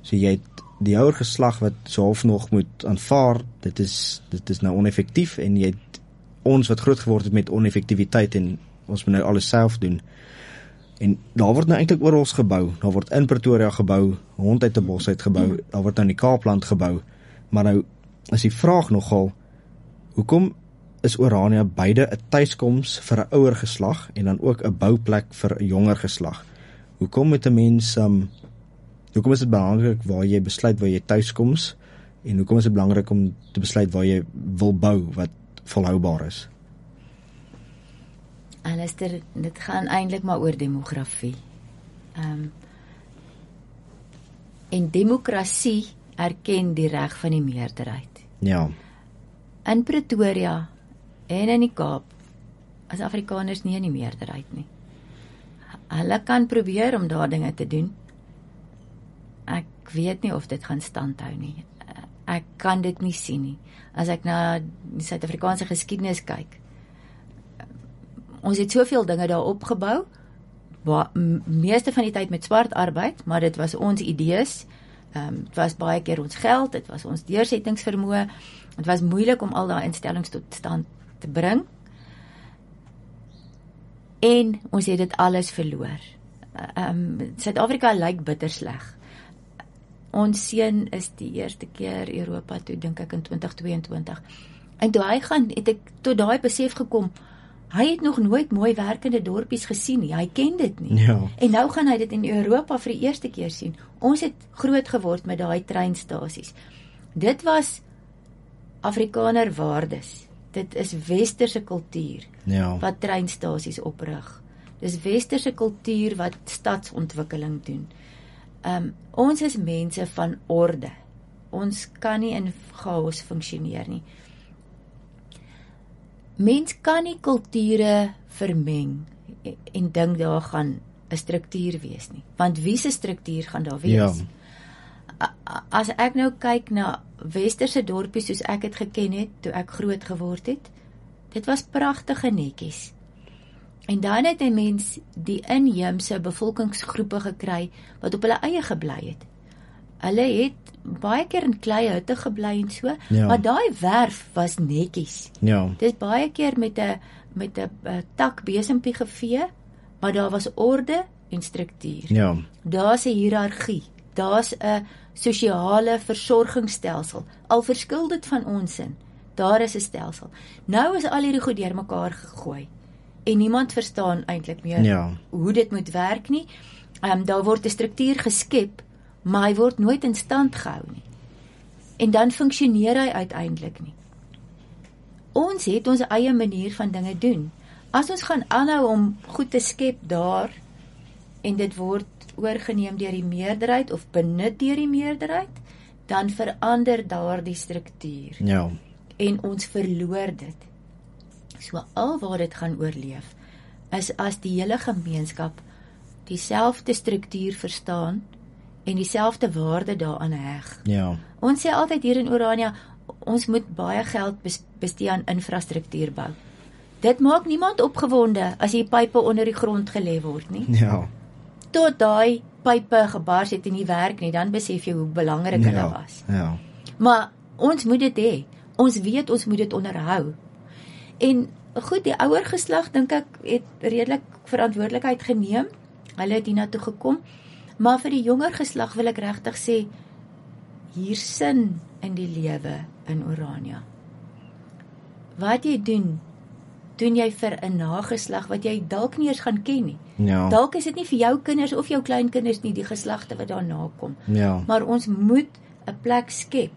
So jy het die ouer geslag wat so half nog moet aanvaar, dit is nou oneffektief, en jy het ons wat groot geword het met oneffektiwiteit en ons moet nou alles self doen. En daar word nou eintlik oral gebou. Daar word in Pretoria gebou, rond uit 'n bos uit gebou, daar word nou in die Kaapland gebou. Maar nou is die vraag nogal, hoekom is Orania beide 'n tuiskoms vir 'n ouer geslag en dan ook 'n bouplek vir 'n jonger geslag? Hoekom moet 'n mens hoekom is dit belangrik waar jy besluit waar jy tuiskoms en hoekom is dit belangrik om te besluit waar jy wil bou wat volhoubaar is? Alistair, dit gaan eintlik maar oor demografie. En demokrasie erken die reg van die meerderheid. Ja. In Pretoria en in die Kaap is Afrikaners nie in die meerderheid nie. Hulle kan probeer om daar dinge te doen. Ek weet nie of dit gaan standhou nie. Ek kan dit nie sien nie. As ek na die Suid-Afrikaanse geskiedenis kyk, ons het soveel dinge daar opgebou, meeste van die tyd met swart arbeid, maar dit was ons idees, dit was baie keer ons geld, dit was ons deursettingsvermoë, dit was moeilik om al daai instellings tot stand te bring, en ons het dit alles verloor. Suid-Afrika lyk bitter sleg. Ons seun is die eerste keer Europa toe, dink ek in 2022, en toe hy gaan, het ek tot daai besef gekom, hy het nog nooit mooi werkende dorpies gesien nie, hy ken dit nie. Ja. En nou gaan hy dit in Europa vir die eerste keer sien. Ons het groot geword met daai treinstasies. Dit was Afrikaner waardes. Dit is westerse kultuur wat treinstasies oprig. Dis westerse kultuur wat stadsontwikkeling doen. Ons is mense van orde. Ons kan nie in chaos funksioneer nie. Mens kan nie kulture vermeng en dink daar gaan 'n struktuur wees nie. Want wie se struktuur gaan daar wees? Ja. As ek nou kyk na westerse dorpies soos ek het geken het, toe ek groot geword het, dit was pragtige netjies. En dan het 'n mens die inheemse bevolkingsgroepe gekry, wat op hulle eie gebly het. Hulle het baie keer in klei hutte gebly en so, maar daai werf was netjies. Ja. Dit is baie keer met 'n tak besempie gevee, maar daar was orde en struktuur. Ja. Daar's 'n hiërargie, daar's 'n sosiale versorgingsstelsel. Al verskil dit van ons in, daar is 'n stelsel. Nou is al hierdie goed deurmekaar gegooi en niemand verstaan eintlik meer hoe dit moet werk nie. Daar word 'n struktuur geskep, maar hy word nooit in stand gehou nie. En dan funksioneer hy uiteindelik nie. Ons het ons eie manier van dinge doen. As ons gaan aanhou om goed te skep daar, en dit word oorgeneem deur die meerderheid, of benut deur die meerderheid, dan verander daar die struktuur. Ja. En ons verloor dit. So al waar dit gaan oorleef, is as die hele gemeenskap dieselfde struktuur verstaan, en dieselfde waarde daaraan heg. Ja. Ons sê altyd hier in Orania, ons moet baie geld bestee aan infrastruktuur bou. Dit maak niemand opgewonde as die pype onder die grond gelê word nie. Ja. Tot daai pype gebars het en nie werk nie, dan besef jy hoe belangrik hulle was. Ja. Maar ons moet dit hê. Ons weet ons moet dit onderhou. En goed, die ouer geslag dink ek het redelik verantwoordelikheid geneem. Hulle het hiernatoe gekom. Maar vir die jonger geslag wil ek regtig sê, hier sin in die lewe in Orania. Wat jy doen jy vir 'n nageslag wat jy dalk nie eens gaan ken nie. Ja. Dalk is dit nie vir jou kinders of jou kleinkinders nie, die geslagte wat daarna kom. Ja. Maar ons moet 'n plek skep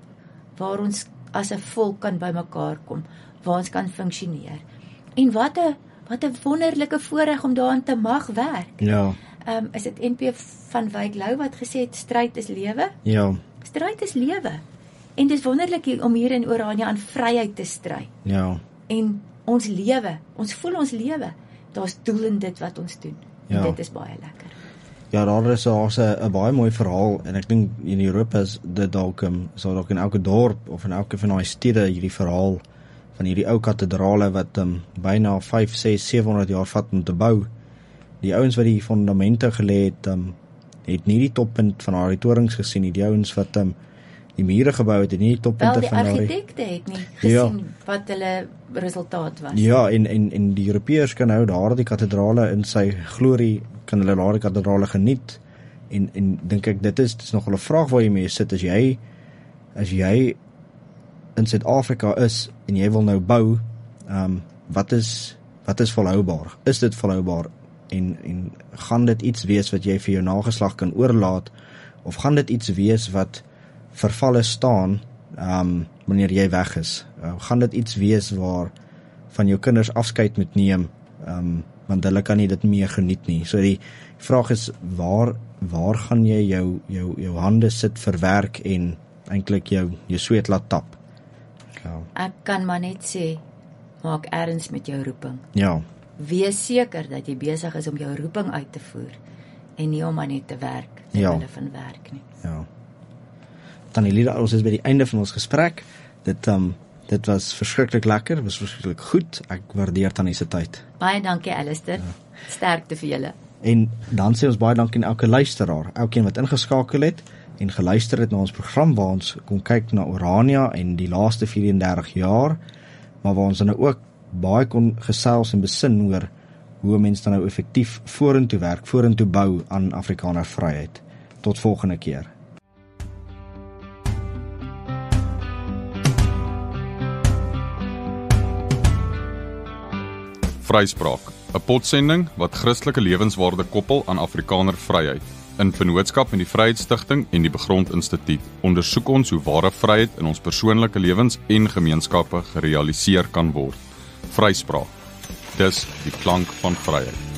waar ons as 'n volk kan bymekaar kom, waar ons kan funksioneer. En wat 'n wonderlike voorreg om daaraan te mag werk. Ja. Is dit NP van Wyk Lou wat gesê het, stryd is lewe? Ja. Stryd is lewe. En dit is wonderlik om hier in Orania aan vryheid te stry. Ja. En ons lewe, ons voel ons lewe. Daar's doel in dit wat ons doen. En dit is baie lekker. Ja, daar is 'n baie mooi verhaal, en ek dink in Europa is dit dalk in elke dorp of in elke van daai stede hierdie verhaal van hierdie ou kathedrale wat byna 5, 6, 700 jaar vat om te bou. Die ouens wat die fondamente gelê het, het nie die toppunt van daai torings gesien nie. Die ouens wat die mure gebou het en nie die toppunte die van daardie argitekte het nie gesien wat hulle resultaat was. Ja, en die Europeërs kan nou daardie kathedrale in sy glorie, kan hulle daardie kathedrale geniet, en dink ek, dit is nogal 'n vraag waar jy mee sit, as jy in Suid-Afrika is, en jy wil nou bou, wat is volhoubaar? Is dit volhoubaar? En gaan dit iets wees wat jy vir jou nageslag kan oorlaat, of gaan dit iets wees wat vervalle staan, wanneer jy weg is? Gaan dit iets wees waar van jou kinders afskeid moet neem, want hulle kan nie dit meer geniet nie. So die vraag is, waar gaan jy jou hande sit verwerk en eintlik jou sweet laat tap? Ja. Ek kan maar net sê, maak erns met jou roeping. Ja. Wees seker dat jy besig is om jou roeping uit te voer, en nie om maar net te werk, Ja. hulle van werk nie. Ja. Tannie Lida, ons is by die einde van ons gesprek. Dit was verskriklik lekker, was verskriklik goed. Ek waardeer Tannie se tyd. Baie dankie, Alistair. Sterkte vir julle. En dan sê ons baie dankie aan elke luisteraar, elkeen wat ingeskakel het en geluister het na ons program waar ons kom kyk na Orania en die laaste 34 jaar, maar waar ons dan ook baie kon gesels en besin oor hoe 'n mens dan nou effektief vorentoe werk, vorentoe bou aan Afrikaner vryheid. Tot volgende keer. Vryspraak, 'n potsending wat Christelike lewenswaarde koppel aan Afrikaner vryheid. In vennootskap met die Vryheidsstigting en die Begrond Instituut ondersoek ons hoe ware vryheid in ons persoonlike lewens en gemeenskappe gerealiseer kan word. Vryspraak. Dis die klank van vryheid.